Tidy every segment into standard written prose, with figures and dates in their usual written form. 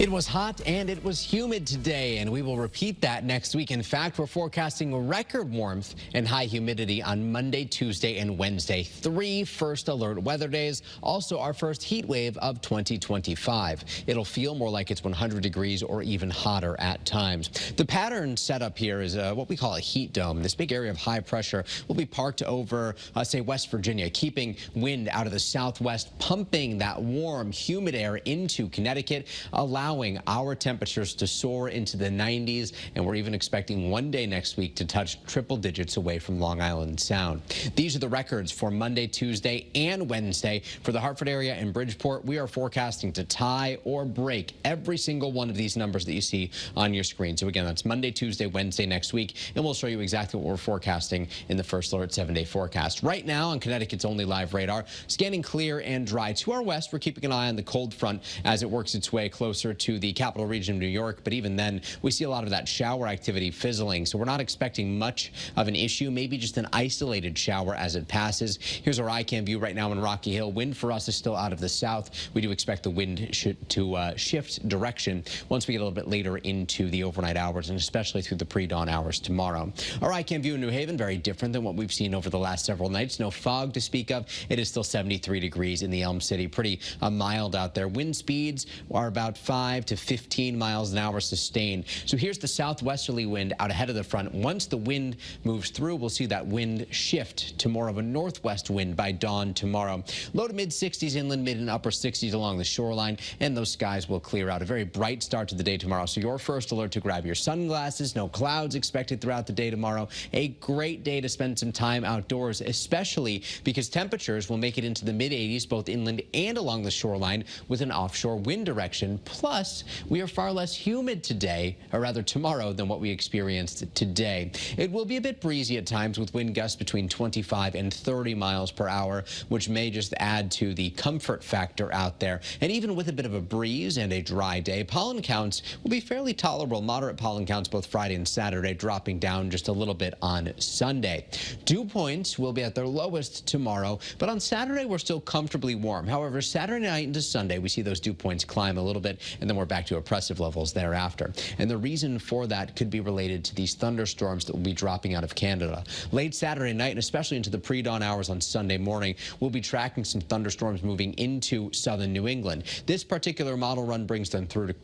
It was hot and it was humid today, and we will repeat that next week. In fact, we're forecasting record warmth and high humidity on Monday, Tuesday, and Wednesday. 3 first alert weather days. Also, our first heat wave of 2025. It'll feel more like it's 100 degrees or even hotter at times. The pattern set up here is what we call a heat dome. This big area of high pressure will be parked over, say, West Virginia, keeping wind out of the southwest, pumping that warm, humid air into Connecticut, allowing our temperatures to soar into the 90s, and we're even expecting one day next week to touch triple digits away from Long Island Sound. These are the records for Monday, Tuesday, and Wednesday. For the Hartford area and Bridgeport, we are forecasting to tie or break every single one of these numbers that you see on your screen. So again, that's Monday, Tuesday, Wednesday next week, and we'll show you exactly what we're forecasting in the First Alert 7-day forecast. Right now on Connecticut's only live radar, scanning clear and dry. To our west, we're keeping an eye on the cold front as it works its way closer to the capital region of New York, but even then we see a lot of that shower activity fizzling, so we're not expecting much of an issue, maybe just an isolated shower as it passes. Here's our ICAM view right now in Rocky Hill. Wind for us is still out of the south. We do expect the wind to shift direction once we get a little bit later into the overnight hours, and especially through the pre-dawn hours tomorrow. Our ICAM view in New Haven, very different than what we've seen over the last several nights. No fog to speak of. It is still 73 degrees in the Elm City. Pretty mild out there. Wind speeds are about 5 to 15 miles an hour sustained. So here's the southwesterly wind out ahead of the front. Once the wind moves through, we'll see that wind shift to more of a northwest wind by dawn tomorrow. Low to mid 60s inland, mid and upper 60s along the shoreline, and those skies will clear out. A very bright start to the day tomorrow. So your first alert to grab your sunglasses. No clouds expected throughout the day tomorrow. A great day to spend some time outdoors, especially because temperatures will make it into the mid 80s both inland and along the shoreline with an offshore wind direction. Plus, we are far less humid today, or rather tomorrow, than what we experienced today. It will be a bit breezy at times with wind gusts between 25 and 30 miles per hour, which may just add to the comfort factor out there. And even with a bit of a breeze and a dry day, pollen counts will be fairly tolerable. Moderate pollen counts both Friday and Saturday, dropping down just a little bit on Sunday. Dew points will be at their lowest tomorrow, but on Saturday we're still comfortably warm. However, Saturday night into Sunday, we see those dew points climb a little bit, and then we're back to oppressive levels thereafter. And the reason for that could be related to these thunderstorms that will be dropping out of Canada. Late Saturday night, and especially into the pre-dawn hours on Sunday morning, we'll be tracking some thunderstorms moving into southern New England. This particular model run brings them through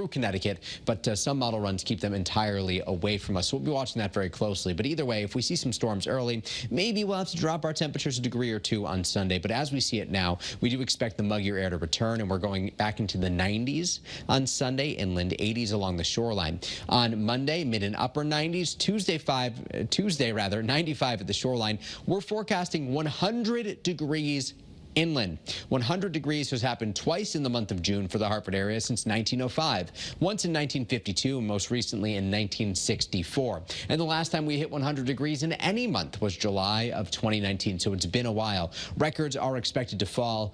Connecticut, but some model runs keep them entirely away from us. So we'll be watching that very closely. But either way, if we see some storms early, maybe we'll have to drop our temperatures a degree or two on Sunday. But as we see it now, we do expect the muggier air to return, and we're going back into the 90s on Sunday, inland 80s along the shoreline. On Monday, mid and upper 90s. Tuesday, 95 at the shoreline. We're forecasting 100 degrees inland. 100 degrees has happened twice in the month of June for the Hartford area since 1905. Once in 1952, and most recently in 1964. And the last time we hit 100 degrees in any month was July of 2019, so it's been a while. Records are expected to fall.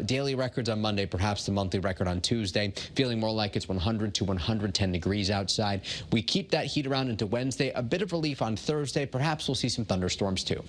Daily records on Monday, perhaps the monthly record on Tuesday. Feeling more like it's 100 to 110 degrees outside. We keep that heat around into Wednesday. A bit of relief on Thursday. Perhaps we'll see some thunderstorms too.